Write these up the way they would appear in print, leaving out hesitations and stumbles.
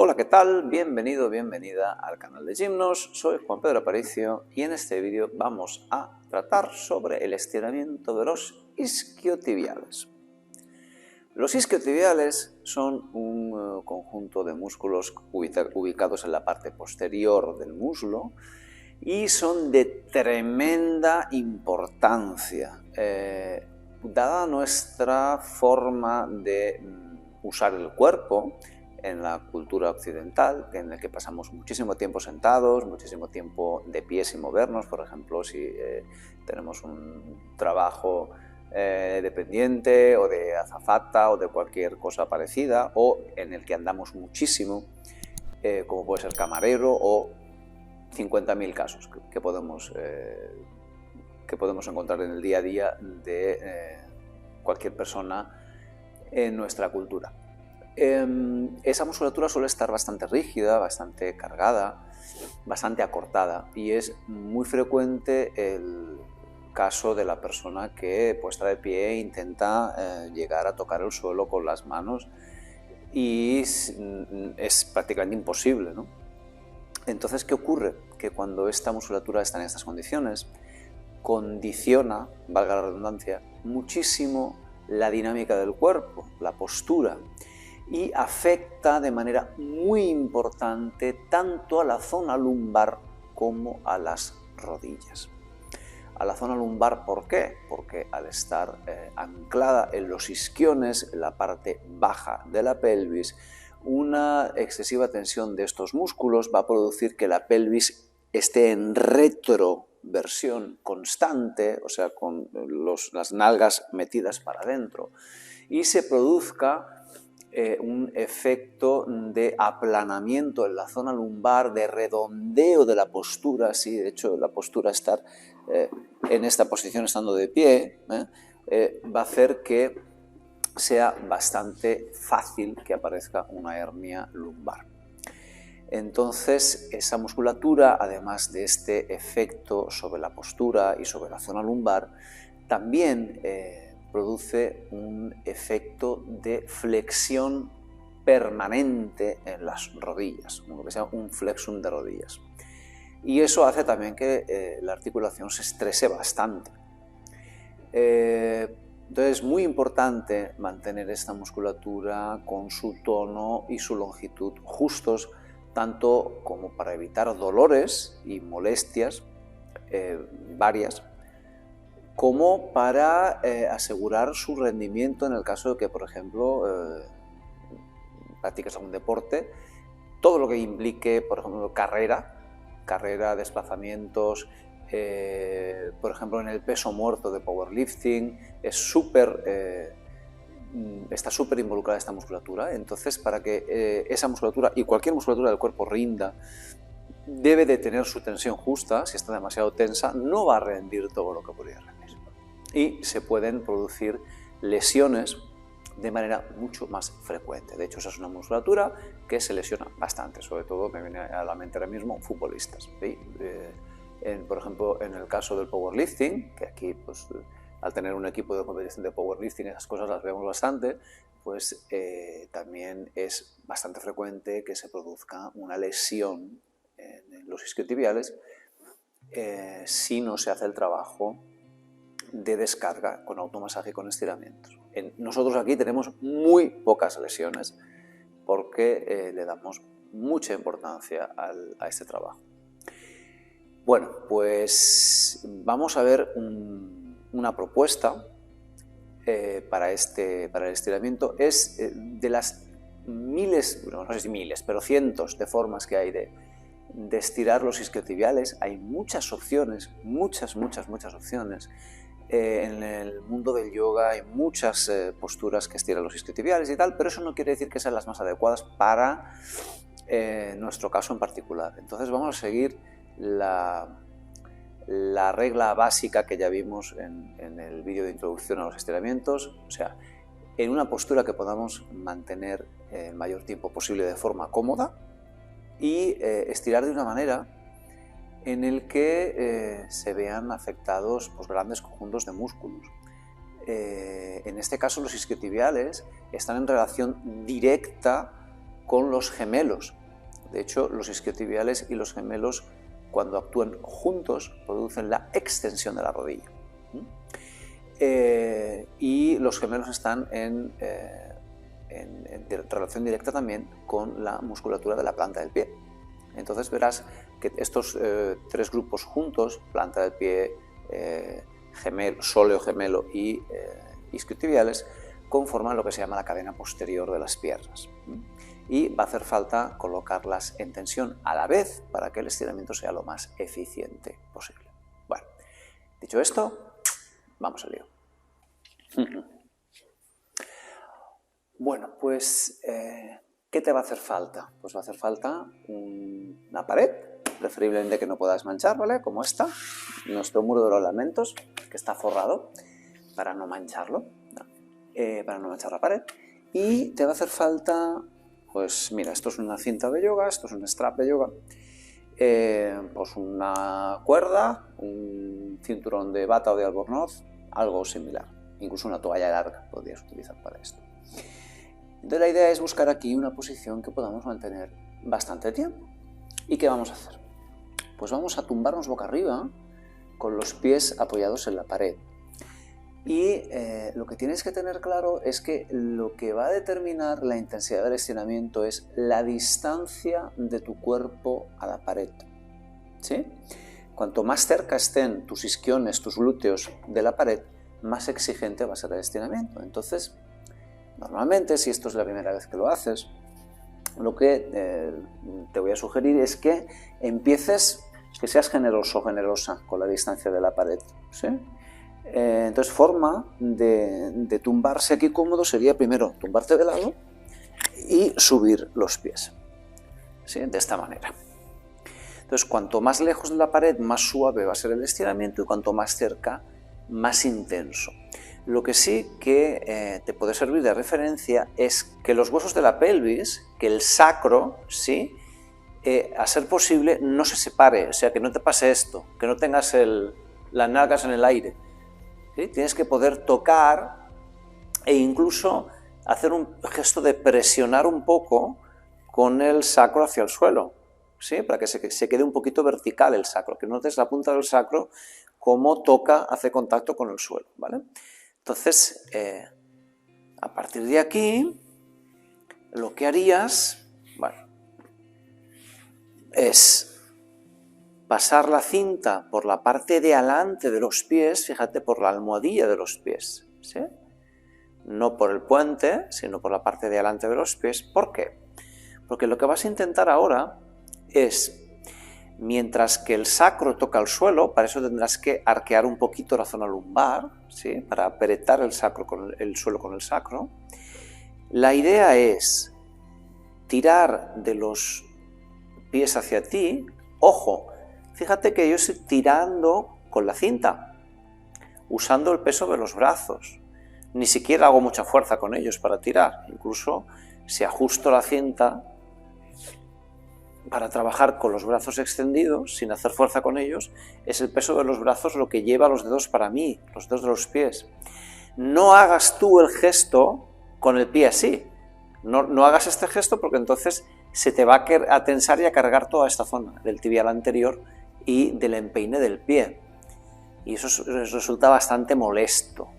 Hola, ¿qué tal? Bienvenido, bienvenida al canal de Gimnos. Soy Juan Pedro Aparicio y en este vídeo vamos a tratar sobre el estiramiento de los isquiotibiales. Los isquiotibiales son un conjunto de músculos ubicados en la parte posterior del muslo y son de tremenda importancia, dada nuestra forma de usar el cuerpo en la cultura occidental, en la que pasamos muchísimo tiempo sentados, muchísimo tiempo de pie sin movernos. Por ejemplo, si tenemos un trabajo dependiente o de azafata o de cualquier cosa parecida, o en el que andamos muchísimo, como puede ser camarero, o 50.000 casos que podemos encontrar en el día a día de cualquier persona en nuestra cultura. Esa musculatura suele estar bastante rígida, bastante cargada, bastante acortada, y es muy frecuente el caso de la persona que, puesta de pie, intenta llegar a tocar el suelo con las manos y es prácticamente imposible, ¿no? Entonces, ¿qué ocurre? Que cuando esta musculatura está en estas condiciones, condiciona, valga la redundancia, muchísimo la dinámica del cuerpo, la postura, y afecta de manera muy importante tanto a la zona lumbar como a las rodillas. A la zona lumbar, ¿por qué? Porque al estar anclada en los isquiones, en la parte baja de la pelvis, una excesiva tensión de estos músculos va a producir que la pelvis esté en retroversión constante, o sea, con las nalgas metidas para adentro, y se produzca un efecto de aplanamiento en la zona lumbar, de redondeo de la postura. Sí, de hecho, la postura, estar en esta posición estando de pie, va a hacer que sea bastante fácil que aparezca una hernia lumbar. Entonces, esa musculatura, además de este efecto sobre la postura y sobre la zona lumbar, también produce un efecto de flexión permanente en las rodillas, lo que se llama un flexum de rodillas. Y eso hace también que la articulación se estrese bastante. Entonces es muy importante mantener esta musculatura con su tono y su longitud justos, tanto como para evitar dolores y molestias varias, como para asegurar su rendimiento en el caso de que, por ejemplo, practiques algún deporte. Todo lo que implique, por ejemplo, carrera, desplazamientos, por ejemplo, en el peso muerto de powerlifting, está súper involucrada esta musculatura. Entonces, para que esa musculatura y cualquier musculatura del cuerpo rinda, debe de tener su tensión justa. Si está demasiado tensa, no va a rendir todo lo que podría rendir. Y se pueden producir lesiones de manera mucho más frecuente. De hecho, esa es una musculatura que se lesiona bastante, sobre todo me viene a la mente ahora mismo futbolistas, ¿sí? Por ejemplo, en el caso del powerlifting, que aquí, pues, al tener un equipo de competición de powerlifting, esas cosas las vemos bastante, pues también es bastante frecuente que se produzca una lesión en los isquiotibiales si no se hace el trabajo de descarga con automasaje y con estiramientos. Nosotros aquí tenemos muy pocas lesiones porque le damos mucha importancia a este trabajo. Bueno, pues vamos a ver una propuesta para el estiramiento. Es de las miles, bueno, no sé si miles, pero cientos de formas que hay de estirar los isquiotibiales. Hay muchas opciones, muchas opciones. En el mundo del yoga hay muchas posturas que estiran los isquiotibiales y tal, pero eso no quiere decir que sean las más adecuadas para nuestro caso en particular. Entonces vamos a seguir la regla básica que ya vimos en el vídeo de introducción a los estiramientos, o sea, en una postura que podamos mantener el mayor tiempo posible de forma cómoda y estirar de una manera en el que se vean afectados, pues, grandes conjuntos de músculos. En este caso, los isquiotibiales están en relación directa con los gemelos. De hecho, los isquiotibiales y los gemelos, cuando actúan juntos, producen la extensión de la rodilla. Y los gemelos están en relación directa también con la musculatura de la planta del pie. Entonces verás que estos tres grupos juntos, planta del pie, sóleo gemelo y isquiotibiales, conforman lo que se llama la cadena posterior de las piernas. Y va a hacer falta colocarlas en tensión a la vez para que el estiramiento sea lo más eficiente posible. Bueno, dicho esto, vamos al lío. Bueno, pues, ¿qué te va a hacer falta? Pues va a hacer falta una pared, preferiblemente que no puedas manchar, ¿vale? Como esta, nuestro muro de los lamentos, que está forrado, para no mancharlo, ¿no? Para no manchar la pared. Y te va a hacer falta, pues mira, esto es una cinta de yoga, esto es un strap de yoga, pues una cuerda, un cinturón de bata o de albornoz, algo similar. Incluso una toalla larga podrías utilizar para esto. Entonces la idea es buscar aquí una posición que podamos mantener bastante tiempo. ¿Y qué vamos a hacer? Pues vamos a tumbarnos boca arriba con los pies apoyados en la pared. Y lo que tienes que tener claro es que lo que va a determinar la intensidad del estiramiento es la distancia de tu cuerpo a la pared. ¿Sí? Cuanto más cerca estén tus isquiones, tus glúteos de la pared, más exigente va a ser el estiramiento. Entonces, normalmente, si esto es la primera vez que lo haces, lo que te voy a sugerir es que empieces, que seas generoso o generosa con la distancia de la pared, ¿sí? Entonces, forma de tumbarse aquí cómodo sería primero tumbarte de lado y subir los pies, ¿sí? De esta manera. Entonces, cuanto más lejos de la pared, más suave va a ser el estiramiento y cuanto más cerca, más intenso. Lo que sí que te puede servir de referencia es que los huesos de la pelvis, que el sacro, ¿sí? A ser posible, no se separe, o sea, que no te pase esto, que no tengas las nalgas en el aire. ¿Sí? Tienes que poder tocar e incluso hacer un gesto de presionar un poco con el sacro hacia el suelo, ¿sí? Para que se quede un poquito vertical el sacro, que notes la punta del sacro cómo toca, hace contacto con el suelo, ¿vale? Entonces, a partir de aquí, lo que harías, bueno, es pasar la cinta por la parte de adelante de los pies, fíjate, por la almohadilla de los pies, ¿sí? No por el puente, sino por la parte de adelante de los pies. ¿Por qué? Porque lo que vas a intentar ahora es, mientras que el sacro toca el suelo, para eso tendrás que arquear un poquito la zona lumbar, ¿sí? Para apretar el suelo con el sacro. La idea es tirar de los pies hacia ti. Ojo, fíjate que yo estoy tirando con la cinta, usando el peso de los brazos. Ni siquiera hago mucha fuerza con ellos para tirar. Incluso si ajusto la cinta para trabajar con los brazos extendidos, sin hacer fuerza con ellos, es el peso de los brazos lo que lleva los dedos para mí, los dedos de los pies. No hagas tú el gesto con el pie así. No hagas este gesto porque entonces se te va a tensar y a cargar toda esta zona del tibial anterior y del empeine del pie. Y eso resulta bastante molesto.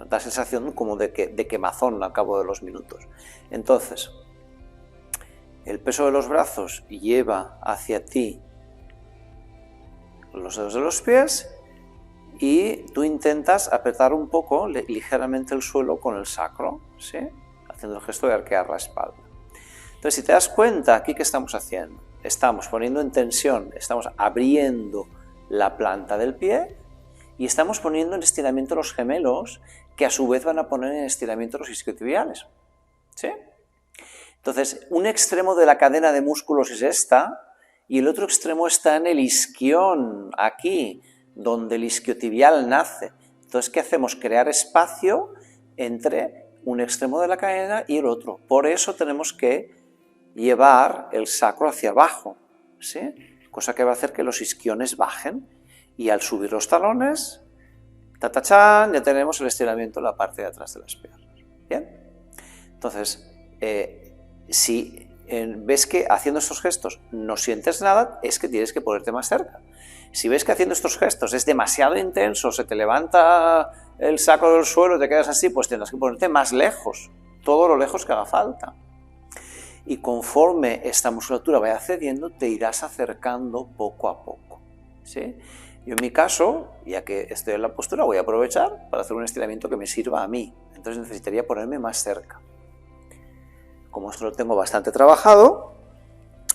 Da sensación como de quemazón al cabo de los minutos. Entonces, el peso de los brazos lleva hacia ti los dedos de los pies y tú intentas apretar un poco ligeramente el suelo con el sacro, ¿sí? Haciendo el gesto de arquear la espalda. Entonces, si te das cuenta, aquí ¿qué estamos haciendo? Estamos poniendo en tensión, estamos abriendo la planta del pie y estamos poniendo en estiramiento los gemelos, que a su vez van a poner en estiramiento los isquiotibiales, ¿sí? Entonces, un extremo de la cadena de músculos es esta y el otro extremo está en el isquión, aquí, donde el isquiotibial nace. Entonces, ¿qué hacemos? Crear espacio entre un extremo de la cadena y el otro. Por eso tenemos que llevar el sacro hacia abajo, ¿sí? Cosa que va a hacer que los isquiones bajen y al subir los talones, ¡tatachán!, ya tenemos el estiramiento en la parte de atrás de las piernas. ¿Bien? Entonces, si ves que haciendo estos gestos no sientes nada, es que tienes que ponerte más cerca. Si ves que haciendo estos gestos es demasiado intenso, se te levanta el sacro del suelo y te quedas así, pues tendrás que ponerte más lejos, todo lo lejos que haga falta. Y conforme esta musculatura vaya cediendo, te irás acercando poco a poco, ¿sí? Yo en mi caso, ya que estoy en la postura, voy a aprovechar para hacer un estiramiento que me sirva a mí. Entonces necesitaría ponerme más cerca. Como esto lo tengo bastante trabajado,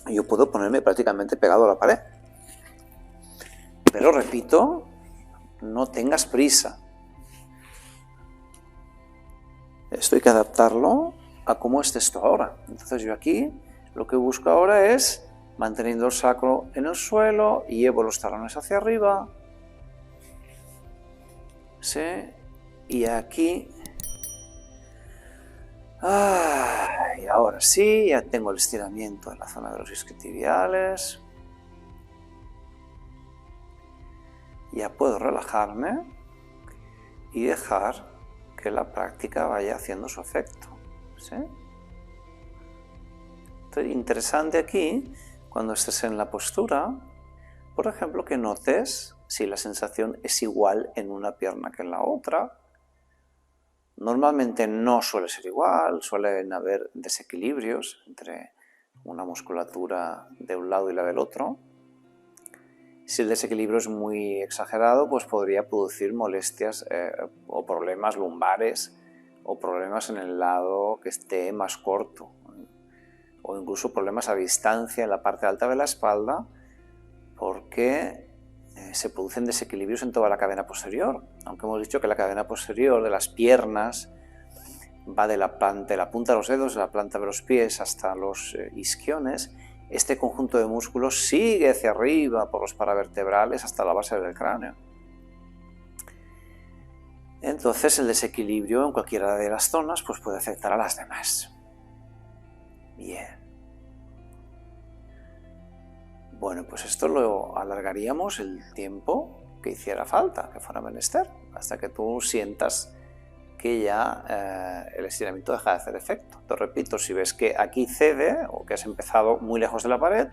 yo puedo ponerme prácticamente pegado a la pared. Pero repito, no tengas prisa. Esto hay que adaptarlo a cómo esté esto ahora. Entonces yo aquí lo que busco ahora es manteniendo el sacro en el suelo y llevo los talones hacia arriba. ¿Sí? Y aquí... y ahora sí, ya tengo el estiramiento en la zona de los isquiotibiales. Ya puedo relajarme y dejar que la práctica vaya haciendo su efecto, ¿sí? Entonces, interesante aquí, cuando estés en la postura, por ejemplo, que notes si la sensación es igual en una pierna que en la otra. Normalmente no suele ser igual, suelen haber desequilibrios entre una musculatura de un lado y la del otro. Si el desequilibrio es muy exagerado, pues podría producir molestias o problemas lumbares o problemas en el lado que esté más corto, o incluso problemas a distancia en la parte alta de la espalda, porque se producen desequilibrios en toda la cadena posterior. Aunque hemos dicho que la cadena posterior de las piernas va de la punta de los dedos, de la planta de los pies hasta los isquiones, este conjunto de músculos sigue hacia arriba por los paravertebrales hasta la base del cráneo. Entonces el desequilibrio en cualquiera de las zonas pues puede afectar a las demás. Bien. Bueno, pues esto lo alargaríamos el tiempo que hiciera falta, que fuera menester, hasta que tú sientas que ya el estiramiento deja de hacer efecto. Te repito, si ves que aquí cede o que has empezado muy lejos de la pared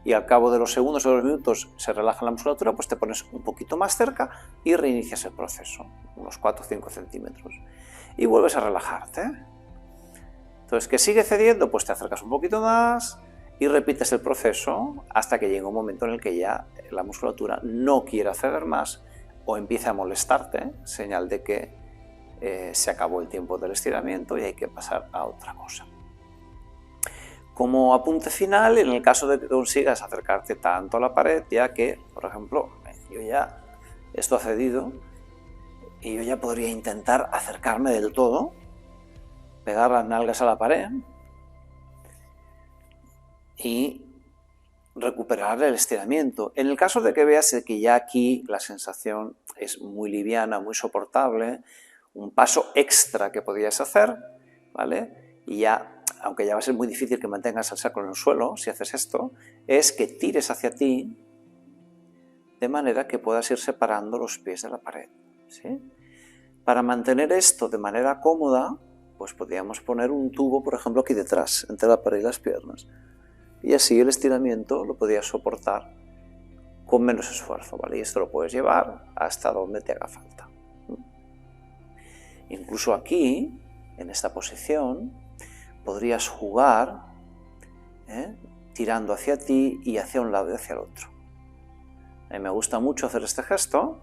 y al cabo de los segundos o de los minutos se relaja la musculatura, pues te pones un poquito más cerca y reinicias el proceso, unos 4 o 5 centímetros, y vuelves a relajarte. Entonces, ¿que sigue cediendo? Pues te acercas un poquito más y repites el proceso hasta que llegue un momento en el que ya la musculatura no quiera ceder más o empiece a molestarte, señal de que se acabó el tiempo del estiramiento y hay que pasar a otra cosa. Como apunte final, en el caso de que consigas acercarte tanto a la pared, ya que, por ejemplo, esto ha cedido y yo ya podría intentar acercarme del todo, pegar las nalgas a la pared y recuperar el estiramiento. En el caso de que veas que ya aquí la sensación es muy liviana, muy soportable, un paso extra que podrías hacer, ¿vale? Y ya, aunque ya va a ser muy difícil que mantengas el sacro en el suelo, si haces esto, es que tires hacia ti de manera que puedas ir separando los pies de la pared, ¿sí? Para mantener esto de manera cómoda, pues podríamos poner un tubo, por ejemplo, aquí detrás, entre la pared y las piernas. Y así el estiramiento lo podrías soportar con menos esfuerzo, ¿vale? Y esto lo puedes llevar hasta donde te haga falta. Incluso aquí, en esta posición, podrías jugar tirando hacia ti y hacia un lado y hacia el otro. A mí me gusta mucho hacer este gesto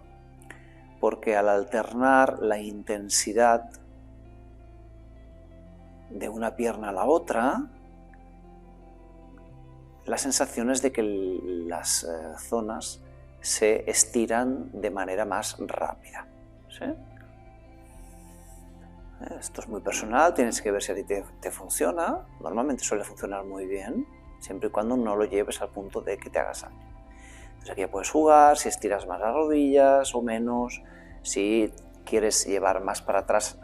porque al alternar la intensidad de una pierna a la otra, la sensación es de que las zonas se estiran de manera más rápida, ¿sí? Esto es muy personal, tienes que ver si a ti te funciona. Normalmente suele funcionar muy bien, siempre y cuando no lo lleves al punto de que te hagas daño. Entonces aquí ya puedes jugar, si estiras más las rodillas o menos, si quieres llevar más para atrás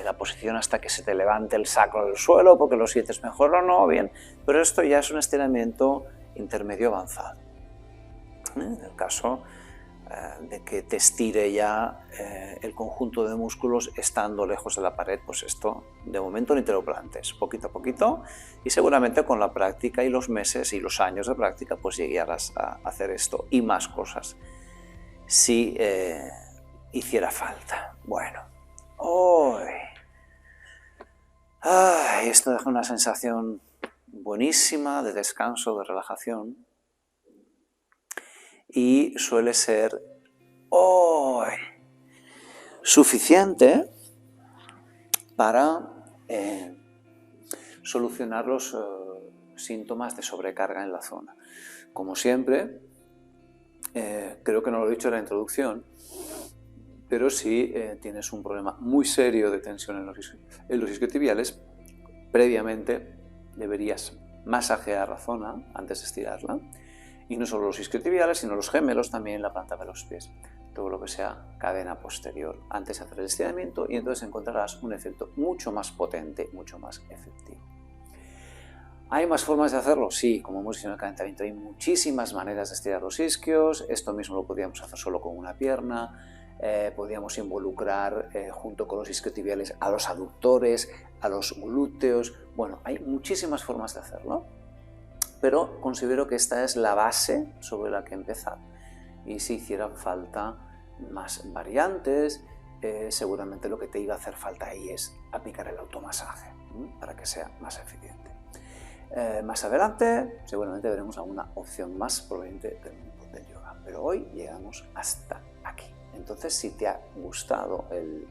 la posición hasta que se te levante el sacro del suelo porque lo sientes mejor o no, bien. Pero esto ya es un estiramiento intermedio avanzado. En el caso de que te estire ya el conjunto de músculos estando lejos de la pared, pues esto de momento ni te lo plantes, poquito a poquito, y seguramente con la práctica y los meses y los años de práctica pues llegarás a hacer esto y más cosas si hiciera falta. Bueno, esto deja una sensación buenísima de descanso, de relajación, y suele ser suficiente para solucionar los síntomas de sobrecarga en la zona. Como siempre, creo que no lo he dicho en la introducción, pero si tienes un problema muy serio de tensión en los isquiotibiales, previamente deberías masajear la zona antes de estirarla. Y no solo los isquiotibiales, sino los gemelos, también la planta de los pies. Todo lo que sea cadena posterior antes de hacer el estiramiento, y entonces encontrarás un efecto mucho más potente, mucho más efectivo. ¿Hay más formas de hacerlo? Sí, como hemos dicho en el calentamiento, hay muchísimas maneras de estirar los isquios. Esto mismo lo podríamos hacer solo con una pierna. Podríamos involucrar junto con los isquiotibiales a los aductores, a los glúteos. Bueno, hay muchísimas formas de hacerlo, pero considero que esta es la base sobre la que empezar. Y si hiciera falta más variantes, seguramente lo que te iba a hacer falta ahí es aplicar el automasaje para que sea más eficiente. Más adelante seguramente veremos alguna opción más proveniente del mundo del yoga, pero hoy llegamos hasta aquí. Entonces, si te ha gustado el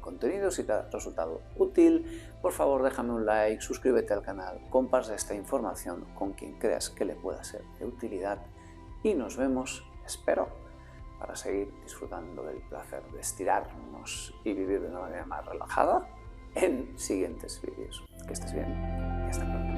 contenido, si te ha resultado útil, por favor déjame un like, suscríbete al canal, comparte esta información con quien creas que le pueda ser de utilidad y nos vemos, espero, para seguir disfrutando del placer de estirarnos y vivir de una manera más relajada en siguientes vídeos. Que estés bien y hasta pronto.